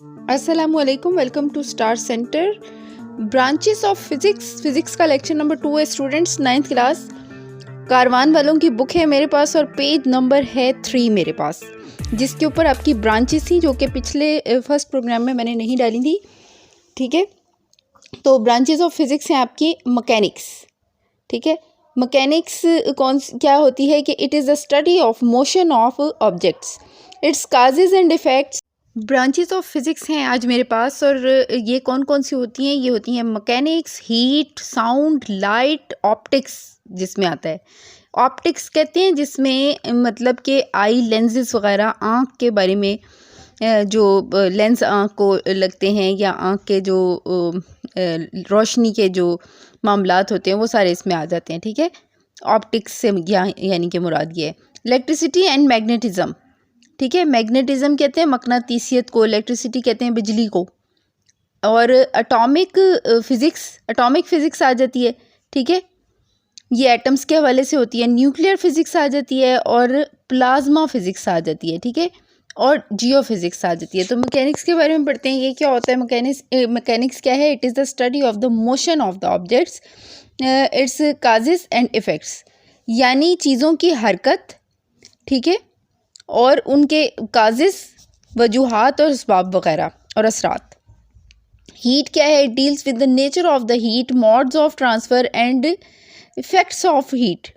अस्सलामुअलैकुम, welcome to star centre. Branches of physics का lecture number 2 है स्टूडेंट्स, 9th क्लास। कारवान वालों की बुक है मेरे पास और पेज नंबर है 3 मेरे पास, जिसके ऊपर आपकी ब्रांचेस थी जो कि पिछले फर्स्ट प्रोग्राम में मैंने नहीं डाली थी। ठीक है, तो ब्रांचेस ऑफ फिजिक्स हैं आपकी मैकेनिक्स। ठीक है, मैकेनिक्स क्या होती है कि it is the study of motion of objects, it's causes and effects. Branches of physics हैं आज मेरे पास, और ये कौन कौन सी होती हैं? ये होती हैं mechanics, heat, sound, light, optics जिसमें आता है। ऑप्टिक्स कहते हैं जिसमें मतलब कि आई लेंसेज वगैरह, आँख के बारे में जो लेंस आँख को लगते हैं या आँख के जो रोशनी के जो मामलात होते हैं वो सारे इसमें आ जाते हैं। ठीक है, ऑप्टिक्स से यानी कि मुराद ये है। Electricity and magnetism. ठीक है, मैग्नेटिज्म कहते हैं मकनातीसियत को, इलेक्ट्रिसिटी कहते हैं बिजली को। और एटॉमिक फिज़िक्स आ जाती है। ठीक है, ये एटम्स के हवाले से होती है। न्यूक्लियर फिज़िक्स आ जाती है और प्लाज्मा फिज़िक्स आ जाती है। ठीक है, और जियो फिज़िक्स आ जाती है। तो मैकेनिक्स के बारे में पढ़ते हैं। ये क्या होता है? मैकेनिक्स क्या है? It is the study of the motion of the objects, it's causes and effects, यानी चीज़ों की हरकत, ठीक है, और उनके काजेस, वजूहात और असबाब वगैरह और असरात। हीट क्या है? It deals with the nature of the heat, modes of transfer and effects of heat.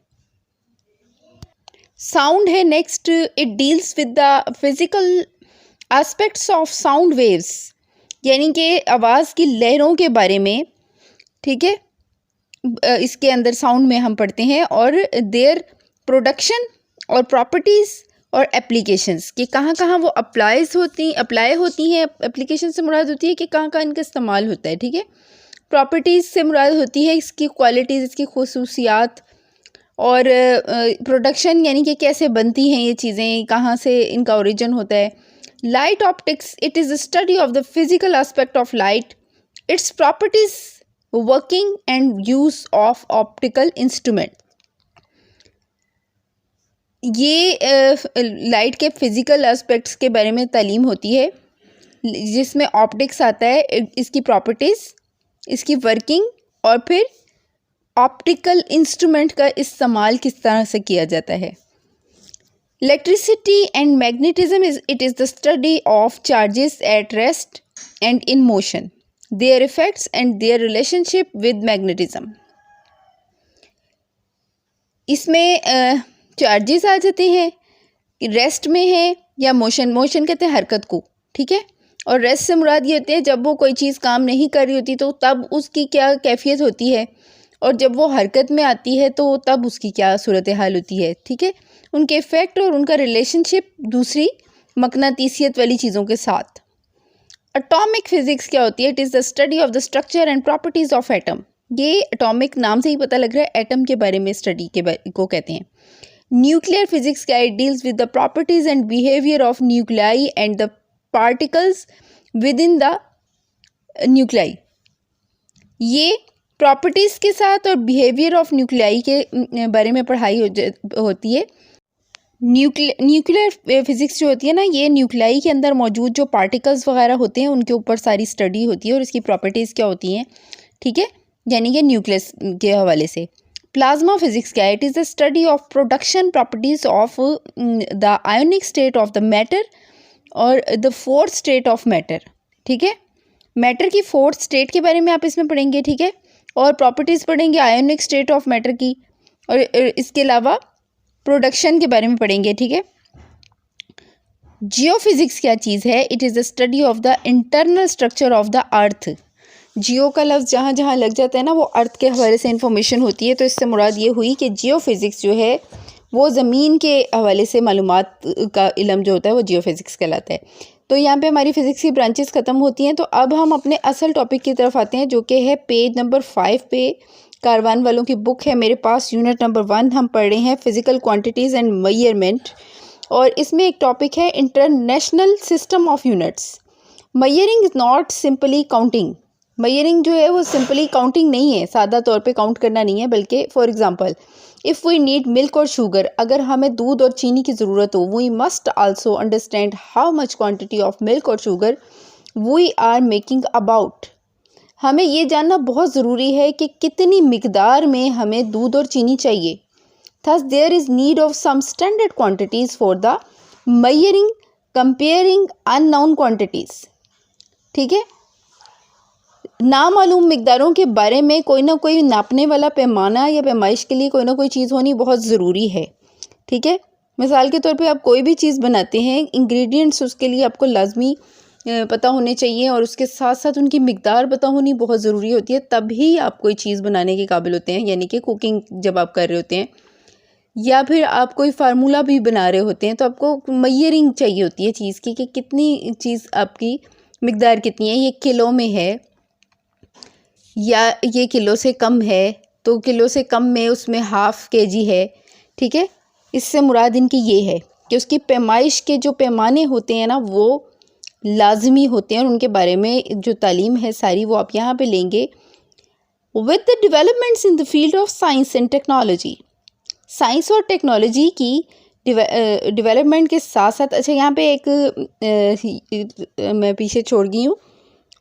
Sound है next, it deals with the physical aspects of sound waves, यानी कि आवाज़ की लहरों के बारे में। ठीक है, इसके अंदर साउंड में हम पढ़ते हैं, और देयर प्रोडक्शन और प्रॉपर्टीज़ और एप्लीकेशंस कि कहाँ कहाँ वो अप्लाई होती हैं। एप्लीकेशन से मुराद होती है कि कहाँ कहाँ इनका इस्तेमाल होता है। ठीक है, प्रॉपर्टीज़ से मुराद होती है इसकी क्वालिटीज़, इसकी खुसूसियात। और प्रोडक्शन यानी कि कैसे बनती हैं ये चीज़ें, कहाँ से इनका ओरिजिन होता है। Light optics, it is the study of the physical aspect of light, it's properties, working and use of optical instrument. ये लाइट के फ़िज़िकल एस्पेक्ट्स के बारे में तालीम होती है, जिसमें ऑप्टिक्स आता है, इसकी प्रॉपर्टीज़, इसकी वर्किंग, और फिर ऑप्टिकल इंस्ट्रूमेंट का इस्तेमाल किस तरह से किया जाता है। Electricity and magnetism it is the study of charges at rest and in motion, there effects and their relationship with magnetism. इसमें चार्जेस आ जाते हैं, रेस्ट में है या मोशन कहते हैं हरकत को। ठीक है, और रेस्ट से मुराद ये होती है जब वो कोई चीज़ काम नहीं कर रही होती तो तब उसकी क्या कैफियत होती है, और जब वो हरकत में आती है तो तब उसकी क्या सूरत हाल होती है। ठीक है, उनके इफ़ेक्ट और उनका रिलेशनशिप दूसरी मकनातीसियत वाली चीज़ों के साथ। एटॉमिक फिज़िक्स क्या होती है? It is the study of the structure and properties of atom. ये एटॉमिक नाम से ही पता लग रहा है, एटम के बारे में स्टडी को कहते हैं। न्यूक्लियर फिजिक्स क्या है? It deals with the properties and behaviour of nuclei and the particles with in the nuclei. ये प्रॉपर्टीज़ के साथ और बिहेवियर ऑफ न्यूक्लियाई के बारे में पढ़ाई होती है। न्यूक्लियर फिजिक्स जो होती है ना, ये न्यूक्लियाई के अंदर मौजूद जो पार्टिकल्स वगैरह होते हैं उनके ऊपर सारी स्टडी होती है, और इसकी प्रॉपर्टीज़ क्या होती हैं। ठीक है, यानी कि न्यूक्लियस के हवाले से। प्लाज्मा फिजिक्स क्या है? It is the study of production properties of the ionic state of the matter or the fourth state of matter. ठीक है, मैटर की फोर्थ स्टेट के बारे में आप इसमें पढ़ेंगे। ठीक है, और प्रॉपर्टीज़ पढ़ेंगे आयोनिक स्टेट ऑफ मैटर की, और इसके अलावा प्रोडक्शन के बारे में पढ़ेंगे। ठीक है, जियोफिज़िक्स क्या चीज़ है? It is the study of the internal structure of the earth. Geo का लफ्ज़ जहाँ जहाँ लग जाता है ना, वो अर्थ के हवाले से इंफॉर्मेशन होती है। तो इससे मुराद ये हुई कि जियो फिज़िक्स जो है वो ज़मीन के हवाले से मालूमात का इल्म जो होता है वो जियो फिज़िक्स कहलाता है। तो यहाँ पे हमारी फ़िज़िक्स की ब्रांचेस ख़त्म होती हैं। तो अब हम अपने असल टॉपिक की तरफ आते हैं, जो कि है पेज नंबर 5 पे। कारवान वालों की बुक है मेरे पास, यूनिट नंबर 1 हम पढ़ रहे हैं, फ़िज़िकल क्वान्टिटीज़ एंड मेजरमेंट। और इसमें एक टॉपिक है international system of units. Measuring is not simply counting. Measuring जो है वो सिंपली काउंटिंग नहीं है, सादा तौर पे काउंट करना नहीं है, बल्कि for example if we need milk और शुगर, अगर हमें दूध और चीनी की ज़रूरत हो, we must also understand how much quantity of milk और sugar we are making about. हमें ये जानना बहुत ज़रूरी है कि कितनी मिकदार में हमें दूध और चीनी चाहिए। Thus there is need of some standard quantities for the measuring comparing unknown quantities. ठीक है, नामालूम मिकदारों के बारे में कोई ना कोई नापने वाला पैमाना या पैमाइश के लिए कोई ना कोई चीज़ होनी बहुत ज़रूरी है। ठीक है, मिसाल के तौर पे आप कोई भी चीज़ बनाते हैं, इंग्रेडिएंट्स उसके लिए आपको लाजमी पता होने चाहिए और उसके साथ साथ उनकी मिकदार पता होनी बहुत ज़रूरी होती है, तभी आप कोई चीज़ बनाने के काबिल होते हैं। यानी कि कुकिंग जब आप कर रहे होते हैं या फिर आप कोई फार्मूला भी बना रहे होते हैं तो आपको मेजरिंग चाहिए होती है चीज़ की कि कितनी चीज़ आपकी मिकदार कितनी है, ये किलो में है या ये किलो से कम है, तो किलो से कम में उसमें हाफ़ केजी है। ठीक है, इससे मुराद इनकी ये है कि उसकी पैमाइश के जो पैमाने होते हैं ना वो लाजमी होते हैं और उनके बारे में जो तालीम है सारी वो आप यहाँ पे लेंगे। With the developments in the field of science and technology, science और टेक्नोलॉजी की डेवलपमेंट के साथ साथ, अच्छा यहाँ पे एक मैं पीछे छोड़ गई हूँ,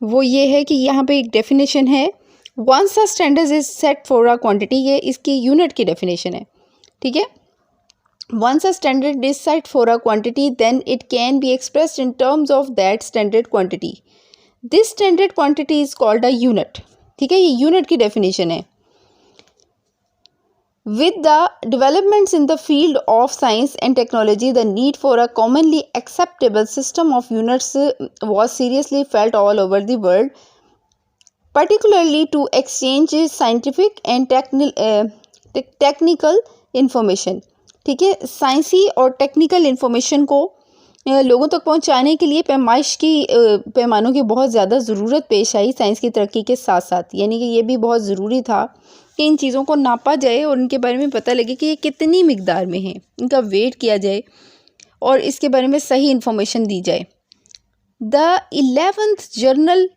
वो ये है कि यहाँ पे एक डेफिनेशन है, once a standard is set for a quantity, ये इसकी यूनिट की डेफिनेशन है। ठीक है, once a standard is set for a quantity then it can be expressed in terms of that standard quantity. This standard quantity is called a unit. ठीक है, ये unit की डेफिनेशन है। With the developments in the field of science and technology, the need for a commonly acceptable system of units was seriously felt all over the world, particularly to exchange scientific and technical information. ठीक है, साइंसी और technical information को लोगों तक पहुंचाने के लिए पैमाइश की पैमानों की बहुत ज़्यादा ज़रूरत पेश आई साइंस की तरक्की के साथ साथ। यानी कि ये भी बहुत ज़रूरी था कि इन चीज़ों को नापा जाए और उनके बारे में पता लगे कि ये कितनी मिकदार में है, इनका वेट किया जाए और इसके बारे में सही इन्फॉर्मेशन दी जाए। The 11th general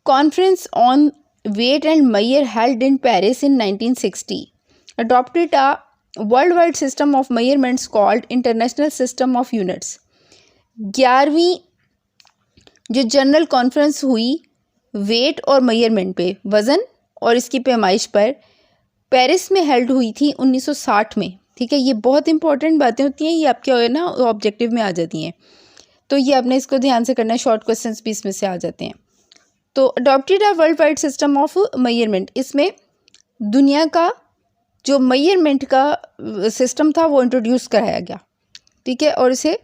conference on weight and measure held in Paris in 1960 adopted a worldwide system of measurements called International System of Units। 11वीं जो जनरल कॉन्फ्रेंस हुई वेट और मेजरमेंट पे, वज़न और इसकी पैमाइश पर, पेरिस में हेल्ड हुई थी 1960 में। ठीक है, ये बहुत इंपॉर्टेंट बातें होती हैं, ये आपके ना ऑब्जेक्टिव में आ जाती हैं, तो ये आपने इसको ध्यान से करना है, शॉर्ट क्वेश्चंस भी इसमें से आ जाते हैं। तो adopted a world wide system of measurement, इसमें दुनिया का जो मेजरमेंट का सिस्टम था वो इंट्रोड्यूस कराया गया। ठीक है, और इसे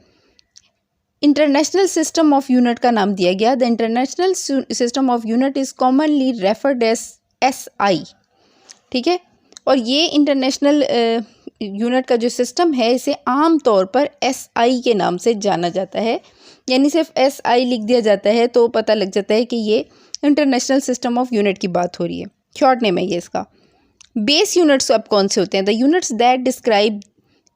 इंटरनेशनल सिस्टम ऑफ यूनिट का नाम दिया गया। The international system of unit is commonly referred as SI। ठीक है, और ये इंटरनेशनल यूनिट का जो सिस्टम है इसे आम तौर पर SI के नाम से जाना जाता है। यानी सिर्फ SI लिख दिया जाता है तो पता लग जाता है कि ये इंटरनेशनल सिस्टम ऑफ यूनिट की बात हो रही है। शॉर्ट नेम है ये इसका। बेस यूनिट्स अब कौन से होते हैं? The units that describe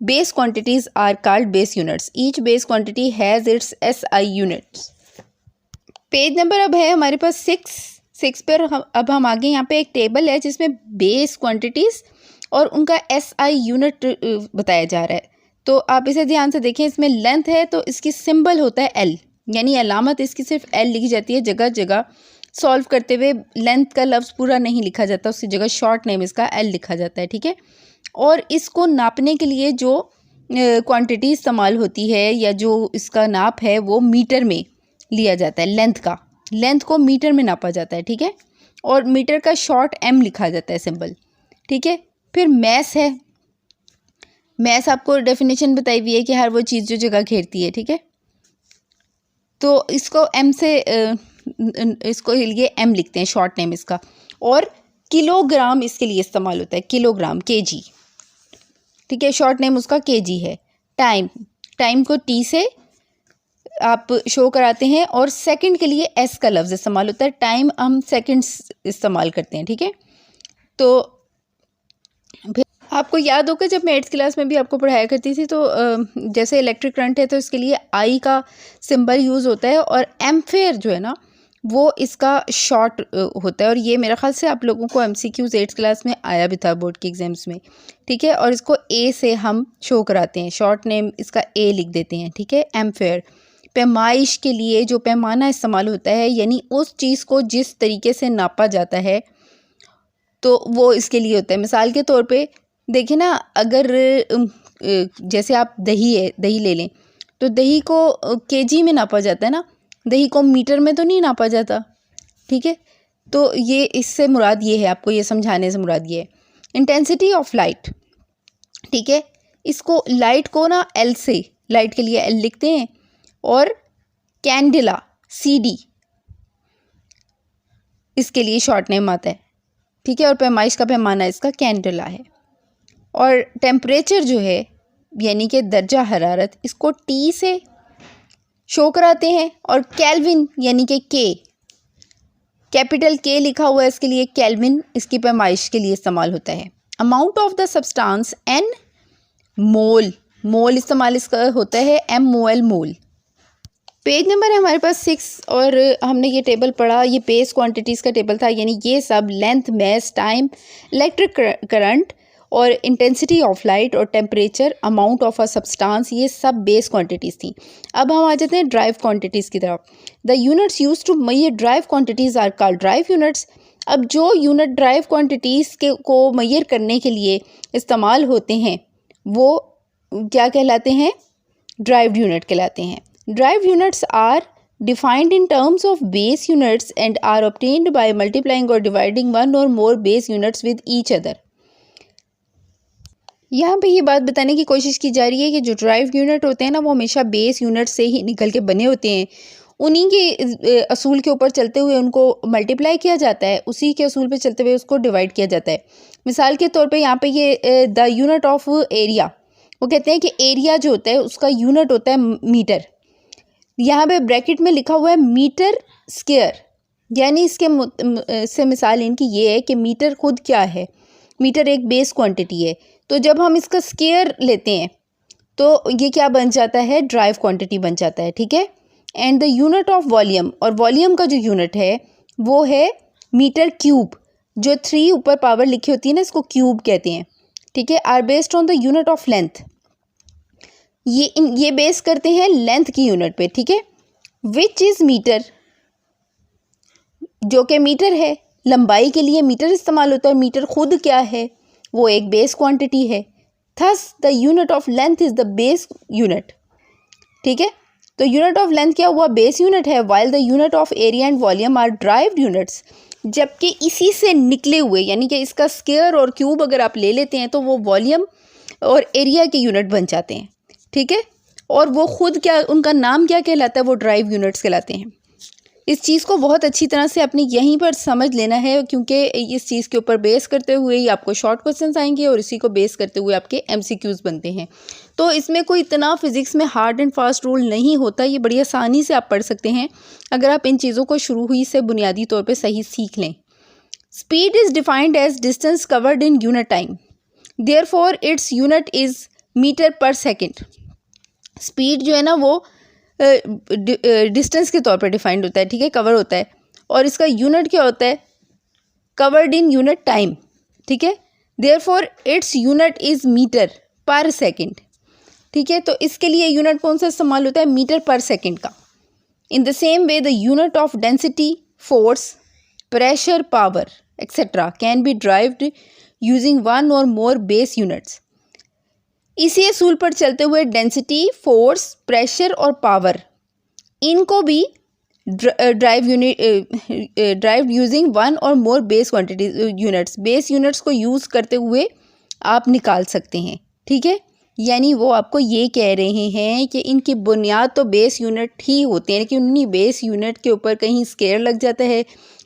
base quantities are called base units. Each base quantity has its SI units. Page number अब है हमारे पास 6 पर। अब हम आगे, यहाँ पे एक टेबल है जिसमें बेस क्वांटिटीज़ और उनका SI यूनिट बताया जा रहा है। तो आप इसे ध्यान से देखें, इसमें लेंथ है तो इसकी सिंबल होता है L, यानी अलामत इसकी सिर्फ L लिखी जाती है। जगह जगह सॉल्व करते हुए लेंथ का लफ्ज़ पूरा नहीं लिखा जाता, उसकी जगह शॉर्ट नेम इसका L लिखा जाता है। ठीक है, और इसको नापने के लिए जो क्वांटिटी इस्तेमाल होती है या जो इसका नाप है वो मीटर में लिया जाता है। लेंथ को मीटर में नापा जाता है। ठीक है, और मीटर का शॉर्ट M लिखा जाता है सिंबल। ठीक है, फिर मैस है। मैस आपको डेफिनेशन बताई हुई है कि हर वो चीज़ जो जगह घेरती है। ठीक है, तो इसको M से इसको लिए M लिखते हैं, शॉर्ट नेम इसका। और किलोग्राम इसके लिए इस्तेमाल होता है, किलोग्राम, kg। ठीक है, शॉर्ट नेम उसका kg है। टाइम को T से आप शो कराते हैं और सेकंड के लिए S का लफ्ज़ इस्तेमाल होता है। टाइम हम सेकंड्स इस्तेमाल करते हैं। ठीक है, तो आपको याद होगा जब मैं 8th क्लास में भी आपको पढ़ाया करती थी तो जैसे इलेक्ट्रिक करंट है तो इसके लिए I का सिंबल यूज़ होता है और एम्पेयर जो है ना वो इसका शॉर्ट होता है। और ये मेरा ख्याल से आप लोगों को MCQs 8th क्लास में आया भी था बोर्ड के एग्ज़ाम्स में। ठीक है, और इसको A से हम शो कराते हैं, शॉर्ट नेम इसका A लिख देते हैं। ठीक है, एम्पेयर। पैमाइश के लिए जो पैमाना इस्तेमाल होता है, यानी उस चीज़ को जिस तरीके से नापा जाता है तो वो इसके लिए होता है। मिसाल के तौर पे देखिए ना, अगर जैसे आप दही ले लें तो दही को केजी में नापा जाता है ना, दही को मीटर में तो नहीं नापा जाता। ठीक है, तो ये इससे मुराद ये है, आपको ये समझाने से मुराद ये है इंटेंसिटी ऑफ लाइट। ठीक है, इसको लाइट को ना एल से, लाइट के लिए एल लिखते हैं, और कैंडेला CD इसके लिए शॉर्ट नेम आता है। ठीक है, और पैमाइश का पैमाना इसका कैंडेला है। और टेम्परेचर जो है यानी कि दर्जा हरारत, इसको T से शो कराते हैं, और केल्विन यानी कि कैपिटल K लिखा हुआ है इसके लिए, केल्विन इसकी पैमाइश के लिए इस्तेमाल होता है। Amount of the substance N मोल इस्तेमाल इसका होता है, MOL मोल। पेज नंबर है हमारे पास 6, और हमने ये टेबल पढ़ा, ये बेस क्वांटिटीज़ का टेबल था, यानी ये सब length, mass, time, electric current और इंटेंसिटी ऑफ लाइट और temperature, amount of a substance, ये सब बेस क्वांटिटीज़ थी। अब हम आ जाते हैं ड्राइव क्वांटिटीज़ की तरफ। The units used to measure derived quantities are called derived units. अब जो यूनिट ड्राइव क्वांटिटीज़ को मेजर करने के लिए इस्तेमाल होते हैं वो क्या कहलाते हैं? ड्राइव्ड यूनिट कहलाते हैं। Drive units are defined in terms of base units and are obtained by multiplying or dividing one or more base units with each other. यहाँ पे ये बात बताने की कोशिश की जा रही है कि जो ड्राइव यूनिट होते हैं ना, वो हमेशा बेस यूनिट से ही निकल के बने होते हैं। उन्हीं के असूल के ऊपर चलते हुए उनको मल्टीप्लाई किया जाता है, उसी के असूल पे चलते हुए उसको डिवाइड किया जाता है। मिसाल के तौर पे यहाँ पे ये द यूनिट ऑफ एरिया, वो कहते हैं कि एरिया जो होता है उसका यूनिट होता है मीटर। यहाँ पे ब्रैकेट में लिखा हुआ है मीटर स्क्वायर, यानी इसके से मिसाल इनकी ये है कि मीटर खुद क्या है, मीटर एक बेस क्वांटिटी है, तो जब हम इसका स्क्वायर लेते हैं तो ये क्या बन जाता है? ड्राइव क्वांटिटी बन जाता है। ठीक है, and the unit of volume, और वॉल्यूम का जो यूनिट है वो है मीटर क्यूब, जो 3 ऊपर पावर लिखी होती है ना, इसको क्यूब कहते हैं। ठीक है, are based on the unit of length, ये बेस करते हैं लेंथ की यूनिट पे। ठीक है, विच इज़ मीटर, जो कि मीटर है, लंबाई के लिए मीटर इस्तेमाल होता है। मीटर खुद क्या है? वो एक बेस क्वांटिटी है। Thus the unit of length is the base unit. ठीक है, तो यूनिट ऑफ लेंथ क्या हुआ? बेस यूनिट है। While the unit of area and volume are derived units, जबकि इसी से निकले हुए, यानी कि इसका स्क्वायर और क्यूब अगर आप ले लेते हैं तो वो वॉल्यूम और एरिया के यूनिट बन जाते हैं। ठीक है, और वो खुद क्या, उनका नाम क्या कहलाता है? वो ड्राइव यूनिट्स कहलाते हैं। इस चीज़ को बहुत अच्छी तरह से अपनी यहीं पर समझ लेना है, क्योंकि इस चीज़ के ऊपर बेस करते हुए ही आपको शॉर्ट क्वेश्चंस आएंगे और इसी को बेस करते हुए आपके MCQs बनते हैं। तो इसमें कोई इतना फिज़िक्स में हार्ड एंड फास्ट रूल नहीं होता, ये बड़ी आसानी से आप पढ़ सकते हैं अगर आप इन चीज़ों को शुरू ही से बुनियादी तौर पर सही सीख लें। Speed is defined as distance covered in unit time, therefore its unit is metre पर सेकेंड। स्पीड जो है ना वो डिस्टेंस के तौर पर डिफाइंड होता है। ठीक है, कवर होता है, और इसका यूनिट क्या होता है? Covered in unit time. ठीक है, therefore its unit is metre पर सेकेंड। ठीक है, तो इसके लिए यूनिट कौन सा इस्तेमाल होता है? मीटर पर सेकेंड का। In the same way the unit of density, force, pressure, power etcetera can be derived using one or more base units. इसी असूल पर चलते हुए डेंसिटी, फोर्स, प्रेशर और पावर, इनको भी derive using one or more base quantity units, base units को use करते हुए आप निकाल सकते हैं। ठीक है, यानी वो आपको ये कह रहे हैं कि इनकी बुनियाद तो बेस यूनिट ही होते हैं, लेकिन उन्हीं बेस यूनिट के ऊपर कहीं स्क्वायर लग जाता है,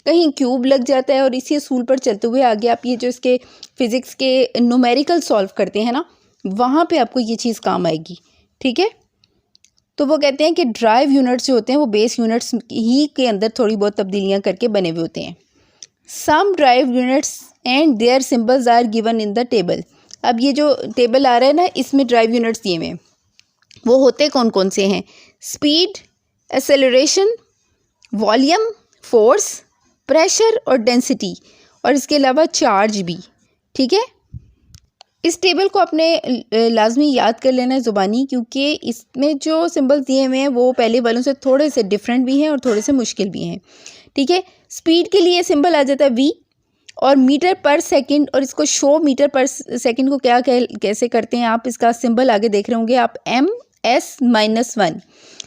कहीं क्यूब लग जाता है, और इसी असूल पर चलते हुए आगे आप ये जो इसके फिज़िक्स के न्यूमेरिकल सॉल्व करते हैं ना, वहाँ पे आपको ये चीज़ काम आएगी। ठीक है, तो वो कहते हैं कि ड्राइव यूनिट्स जो होते हैं वो बेस यूनिट्स ही के अंदर थोड़ी बहुत तब्दीलियाँ करके बने हुए होते हैं। Some derive units and their symbols are given in the table. अब ये जो टेबल आ रहा है ना, इसमें ड्राइव यूनिट्स दिए हुए हैं, वो होते कौन कौन से हैं? Speed, acceleration, volume, force, pressure और डेंसिटी, और इसके अलावा चार्ज भी। ठीक है, इस टेबल को अपने लाजमी याद कर लेना है ज़ुबानी, क्योंकि इसमें जो सिंबल्स दिए हुए हैं वो पहले वालों से थोड़े से डिफरेंट भी हैं और थोड़े से मुश्किल भी हैं। ठीक है, स्पीड के लिए सिंबल आ जाता है वी, और मीटर पर सेकंड, और इसको शो मीटर पर सेकंड को कैसे करते हैं आप, इसका सिंबल आगे देख रहे होंगे आप, MS-1।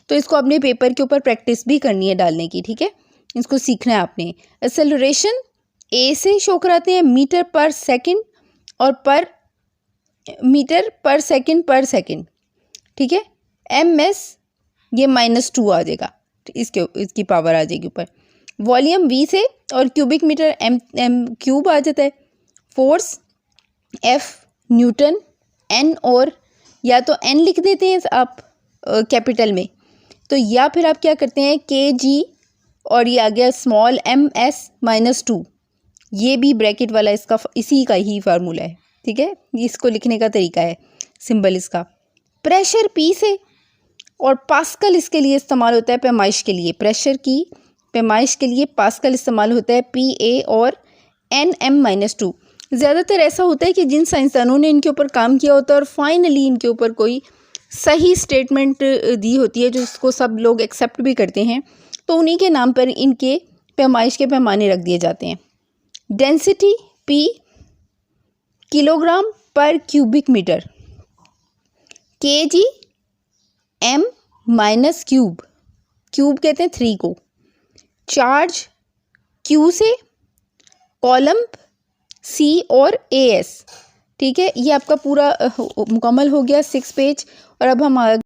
तो इसको अपने पेपर के ऊपर प्रैक्टिस भी करनी है डालने की। ठीक है, इसको सीखना है आपने। एक्सेलरेशन ए से शो कराते हैं मीटर पर सेकंड और पर मीटर पर सेकंड। ठीक है, MS ये -2 आ जाएगा, इसकी पावर आ जाएगी ऊपर। वॉल्यूम V से, और क्यूबिक मीटर M क्यूब आ जाता है। फोर्स F न्यूटन, N, और या तो N लिख देते हैं आप कैपिटल में, तो या फिर आप क्या करते हैं kg, और ये आ गया स्मॉल MS-2, ये भी ब्रैकेट वाला इसका इसी का ही फार्मूला है। ठीक है, इसको लिखने का तरीका है सिंबल इसका। प्रेशर P से, और पास्कल इसके लिए इस्तेमाल होता है पैमाइश के लिए। प्रेशर की पैमाइश के लिए पास्कल इस्तेमाल होता है, PA और NM-2। ज़्यादातर ऐसा होता है कि जिन साइंसदानों ने इनके ऊपर काम किया होता है और फाइनली इनके ऊपर कोई सही स्टेटमेंट दी होती है जो इसको सब लोग एक्सेप्ट भी करते हैं, तो उन्हीं के नाम पर इनके पैमाइश के पैमाने रख दिए जाते हैं। Density P kilogram per cubic metre, kg M minus cube कहते हैं 3 को। चार्ज Q से, कॉलम C और AS। ठीक है, ये आपका पूरा मुकम्मल हो गया 6 पेज। और अब हम